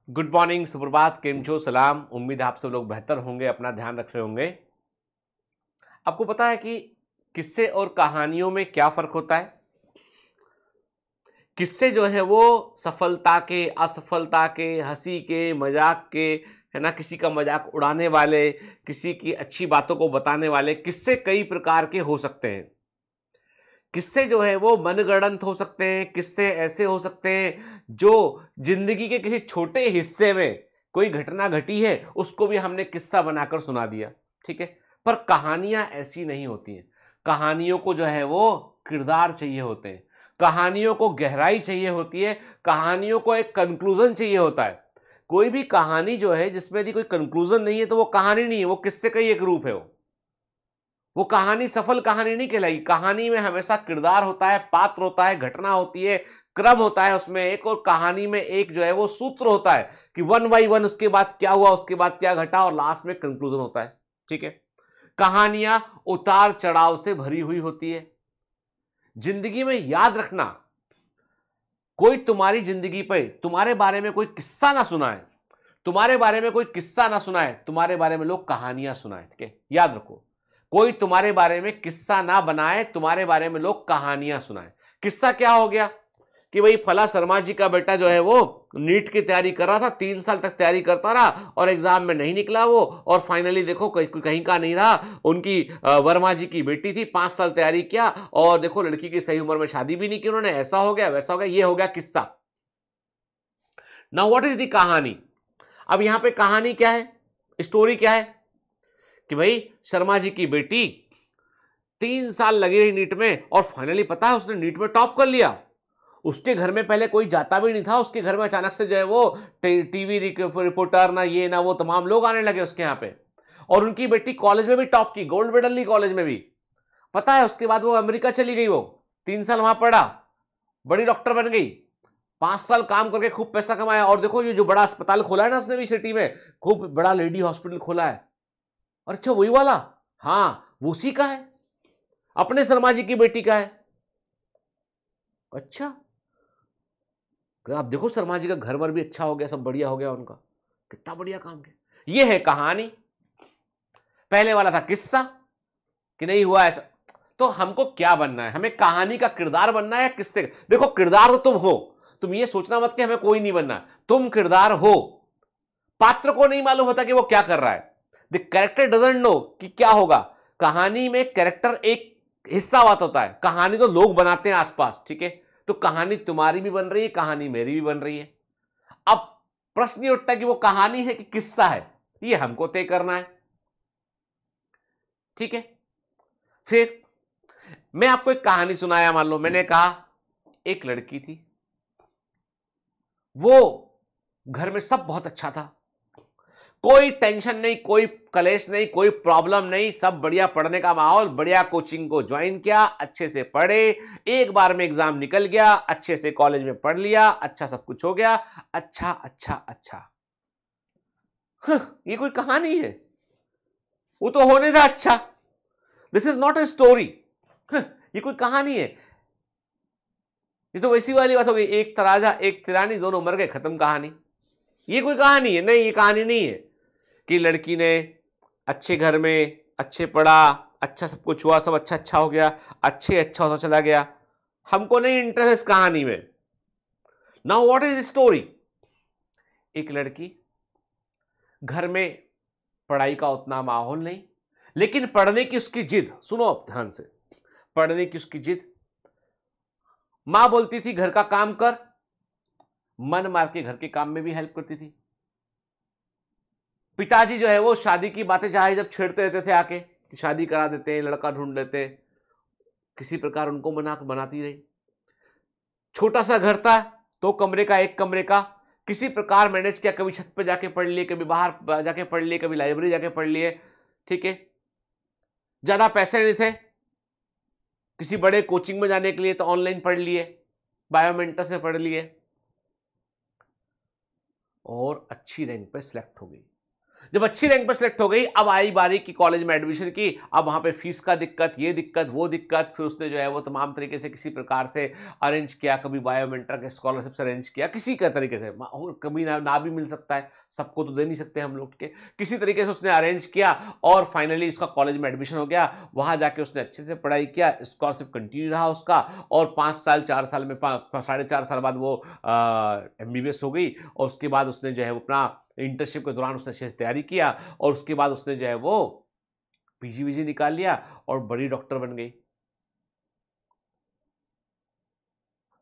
Good morning, सुप्रभात, केम छो, सलाम। उम्मीद है आप सब लोग बेहतर होंगे, अपना ध्यान रख रहे होंगे। आपको पता है कि किस्से और कहानियों में क्या फर्क होता है? किस्से जो है वो सफलता के, असफलता के, हंसी के, मजाक के, है ना, किसी का मजाक उड़ाने वाले, किसी की अच्छी बातों को बताने वाले किस्से कई प्रकार के हो सकते हैं। किस्से जो है वो मनगढ़ंत हो सकते हैं। किस्से ऐसे हो सकते हैं जो जिंदगी के किसी छोटे हिस्से में कोई घटना घटी है, उसको भी हमने किस्सा बनाकर सुना दिया। ठीक है। पर कहानियां ऐसी नहीं होती हैं। कहानियों को जो है वो किरदार चाहिए होते हैं। कहानियों को गहराई चाहिए होती है। कहानियों को एक कंक्लूजन चाहिए होता है। कोई भी कहानी जो है जिसमें यदि कोई कंक्लूजन नहीं है तो वो कहानी नहीं है, वो किस्से का ही एक रूप है। वो कहानी सफल कहानी नहीं कहलाएगी। कहानी में हमेशा किरदार होता है, पात्र होता है, घटना होती है, क्रम होता है उसमें एक, और कहानी में एक जो है वो सूत्र होता है कि वन बाई वन उसके बाद क्या हुआ, उसके बाद क्या घटा, और लास्ट में कंक्लूजन होता है। ठीक है। कहानियां उतार चढ़ाव से भरी हुई होती है। जिंदगी में याद रखना, कोई तुम्हारी जिंदगी पे तुम्हारे बारे में कोई किस्सा ना सुनाए, तुम्हारे बारे में कोई किस्सा ना सुनाए, तुम्हारे बारे में लोग कहानियां सुनाए। ठीक है, याद रखो। कोई तुम्हारे बारे में किस्सा ना बनाए, तुम्हारे बारे में लोग कहानियां सुनाए। किस्सा क्या हो गया कि भाई फला शर्मा जी का बेटा जो है वो नीट की तैयारी कर रहा था, 3 साल तक तैयारी करता रहा और एग्जाम में नहीं निकला वो, और फाइनली देखो कहीं का नहीं रहा। उनकी वर्मा जी की बेटी थी, 5 साल तैयारी किया और देखो लड़की की सही उम्र में शादी भी नहीं की उन्होंने, ऐसा हो गया वैसा हो गया। ये हो गया किस्सा। नाउ व्हाट इज द कहानी? अब यहां पे कहानी क्या है, स्टोरी क्या है कि भाई शर्मा जी की बेटी 3 साल लगी रही नीट में और फाइनली पता है उसने नीट में टॉप कर लिया। उसके घर में पहले कोई जाता भी नहीं था। उसके घर में अचानक से जो है वो टीवी रिपोर्टर ना ये ना वो तमाम लोग आने लगे उसके यहाँ पे। और उनकी बेटी कॉलेज में भी टॉप की, गोल्ड मेडल ली कॉलेज में भी। पता है उसके बाद वो अमेरिका चली गई। वो 3 साल वहां पढ़ा, बड़ी डॉक्टर बन गई, 5 साल काम करके खूब पैसा कमाया। और देखो ये जो बड़ा अस्पताल खोला है ना उसने भी सिटी में, खूब बड़ा लेडी हॉस्पिटल खोला है। और अच्छा वही वाला, हाँ वो उसी का है, अपने शर्मा जी की बेटी का है। अच्छा, तो आप देखो शर्मा जी का घर वर भी अच्छा हो गया, सब बढ़िया हो गया उनका, कितना बढ़िया काम किया। ये है कहानी। पहले वाला था किस्सा कि नहीं हुआ ऐसा। तो हमको क्या बनना है? हमें कहानी का किरदार बनना है या किस्से का? देखो किरदार तो तुम हो, तुम ये सोचना मत कि हमें कोई नहीं बनना। तुम किरदार हो। पात्र को नहीं मालूम होता कि वो क्या कर रहा है। द कैरेक्टर डजंट नो कि क्या होगा। कहानी में कैरेक्टर एक हिस्सा बात होता है, कहानी तो लोग बनाते हैं आसपास। ठीक है। तो कहानी तुम्हारी भी बन रही है, कहानी मेरी भी बन रही है। अब प्रश्न ये उठता है कि वो कहानी है कि किस्सा है, ये हमको तय करना है। ठीक है। फिर मैं आपको एक कहानी सुनाया। मान लो मैंने कहा एक लड़की थी, वो घर में सब बहुत अच्छा था, कोई टेंशन नहीं, कोई कलेश नहीं, कोई प्रॉब्लम नहीं, सब बढ़िया, पढ़ने का माहौल बढ़िया, कोचिंग को ज्वाइन किया, अच्छे से पढ़े, एक बार में एग्जाम निकल गया, अच्छे से कॉलेज में पढ़ लिया, अच्छा सब कुछ हो गया। अच्छा अच्छा अच्छा। ये कोई कहानी है? वो तो होने था अच्छा। This is not a story. ये कोई कहानी है? ये तो वैसी वाली बात हो गई, एक तराजा एक तिरानी, दोनों मर गए, खत्म कहानी। ये कोई कहानी है? नहीं, ये कहानी नहीं है कि लड़की ने अच्छे घर में अच्छे पढ़ा, अच्छा सब कुछ हुआ, सब अच्छा अच्छा हो गया, अच्छे अच्छा होता चला गया। हमको नहीं इंटरेस्ट इस कहानी में। Now what is story? एक लड़की, घर में पढ़ाई का उतना माहौल नहीं, लेकिन पढ़ने की उसकी जिद, सुनो अब ध्यान से, पढ़ने की उसकी जिद। मां बोलती थी घर का काम कर, मन मार के घर के काम में भी हेल्प करती थी। पिताजी जो है वो शादी की बातें चाहे जब छेड़ते रहते थे आके कि शादी करा देते हैं, लड़का ढूंढ लेते, किसी प्रकार उनको बनाती रही। छोटा सा घर था, 2 कमरे का, 1 कमरे का, किसी प्रकार मैनेज किया। कभी छत पे जाके पढ़ लिए, कभी बाहर जाके पढ़ लिए, कभी लाइब्रेरी जाके पढ़ लिए। ठीक है। ज्यादा पैसे नहीं थे किसी बड़े कोचिंग में जाने के लिए, तो ऑनलाइन पढ़ लिए, बायोमेंटस से पढ़ लिए और अच्छी रैंक पे सिलेक्ट हो गई। जब अच्छी रैंक पर सिलेक्ट हो गई, अब आई बारी की कॉलेज में एडमिशन की। अब वहां पे फीस का दिक्कत, ये दिक्कत, वो दिक्कत। फिर उसने जो है वो तमाम तरीके से किसी प्रकार से अरेंज किया, कभी बायोमेंटर के स्कॉलरशिप से अरेंज किया, किसी का तरीके से, कभी ना भी मिल सकता है, सबको तो दे नहीं सकते हम लोग के, किसी तरीके से उसने अरेंज किया और फाइनली उसका कॉलेज में एडमिशन हो गया। वहां जाके उसने अच्छे से पढ़ाई किया, स्कॉलरशिप कंटिन्यू रहा उसका, और 5 साल 4 साल में 4.5 साल बाद वो MBBS हो गई। और उसके बाद उसने जो है अपना इंटर्नशिप के दौरान उसने अच्छे से तैयारी किया, और उसके बाद उसने जो है वो PG निकाल लिया और बड़ी डॉक्टर बन गई।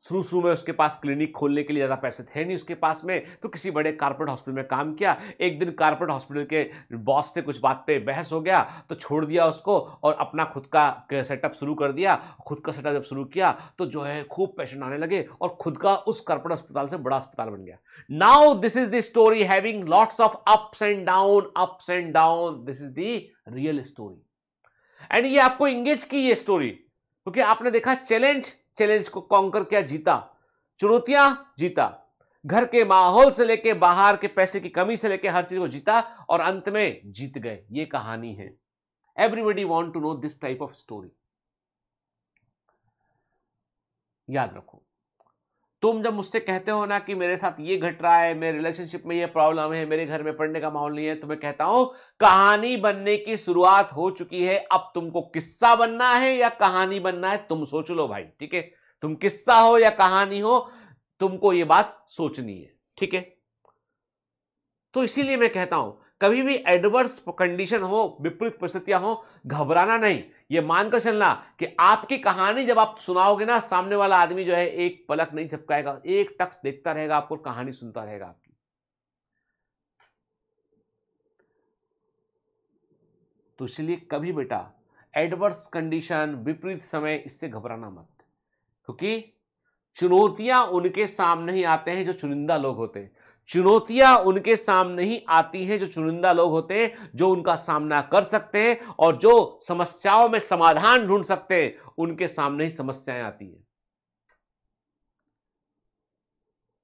शुरू में उसके पास क्लिनिक खोलने के लिए ज़्यादा पैसे थे नहीं उसके पास में, तो किसी बड़े कारपोरेट हॉस्पिटल में काम किया। एक दिन कारपोरेट हॉस्पिटल के बॉस से कुछ बात पे बहस हो गया, तो छोड़ दिया उसको और अपना खुद का सेटअप शुरू कर दिया। खुद का सेटअप जब शुरू किया तो जो है खूब पेशेंट आने लगे, और खुद का उस कारपोरेट अस्पताल से बड़ा अस्पताल बन गया। Now this is the story having lots of ups and down. This is the real story, and ये आपको इंगेज की ये स्टोरी, क्योंकि आपने देखा चैलेंज को कॉन्कर किया, जीता, चुनौतियां जीता, घर के माहौल से लेके बाहर के पैसे की कमी से लेके हर चीज को जीता, और अंत में जीत गए। ये कहानी है। Everybody want to know this type of story. याद रखो, तुम जब मुझसे कहते हो ना कि मेरे साथ ये घट रहा है, मेरे रिलेशनशिप में ये प्रॉब्लम है, मेरे घर में पढ़ने का माहौल नहीं है, तो मैं कहता हूं कहानी बनने की शुरुआत हो चुकी है। अब तुमको किस्सा बनना है या कहानी बनना है, तुम सोच लो भाई। ठीक है, तुम किस्सा हो या कहानी हो, तुमको ये बात सोचनी है। ठीक है, तो इसीलिए मैं कहता हूं कभी भी एडवर्स कंडीशन हो, विपरीत परिस्थितियां हो, घबराना नहीं। ये मानकर चलना कि आपकी कहानी जब आप सुनाओगे ना, सामने वाला आदमी जो है एक पलक नहीं झपकाएगा, एक टक्स देखता रहेगा आपको, कहानी सुनता रहेगा आपकी। तो इसलिए कभी बेटा एडवर्स कंडीशन, विपरीत समय, इससे घबराना मत, क्योंकि चुनौतियां उनके सामने ही आते हैं जो चुनिंदा लोग होते हैं। चुनौतियां उनके सामने ही आती हैं जो चुनिंदा लोग होते हैं, जो उनका सामना कर सकते हैं, और जो समस्याओं में समाधान ढूंढ सकते हैं, उनके सामने ही समस्याएं आती हैं।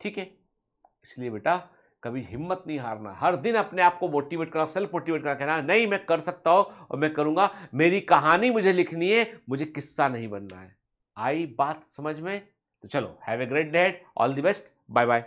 ठीक है, इसलिए बेटा कभी हिम्मत नहीं हारना, हर दिन अपने आप को मोटिवेट करना, सेल्फ मोटिवेट करना, कहना नहीं मैं कर सकता हूं और मैं करूंगा, मेरी कहानी मुझे लिखनी है, मुझे किस्सा नहीं बनना है। आई बात समझ में? तो चलो, have a great day, all the best, bye bye.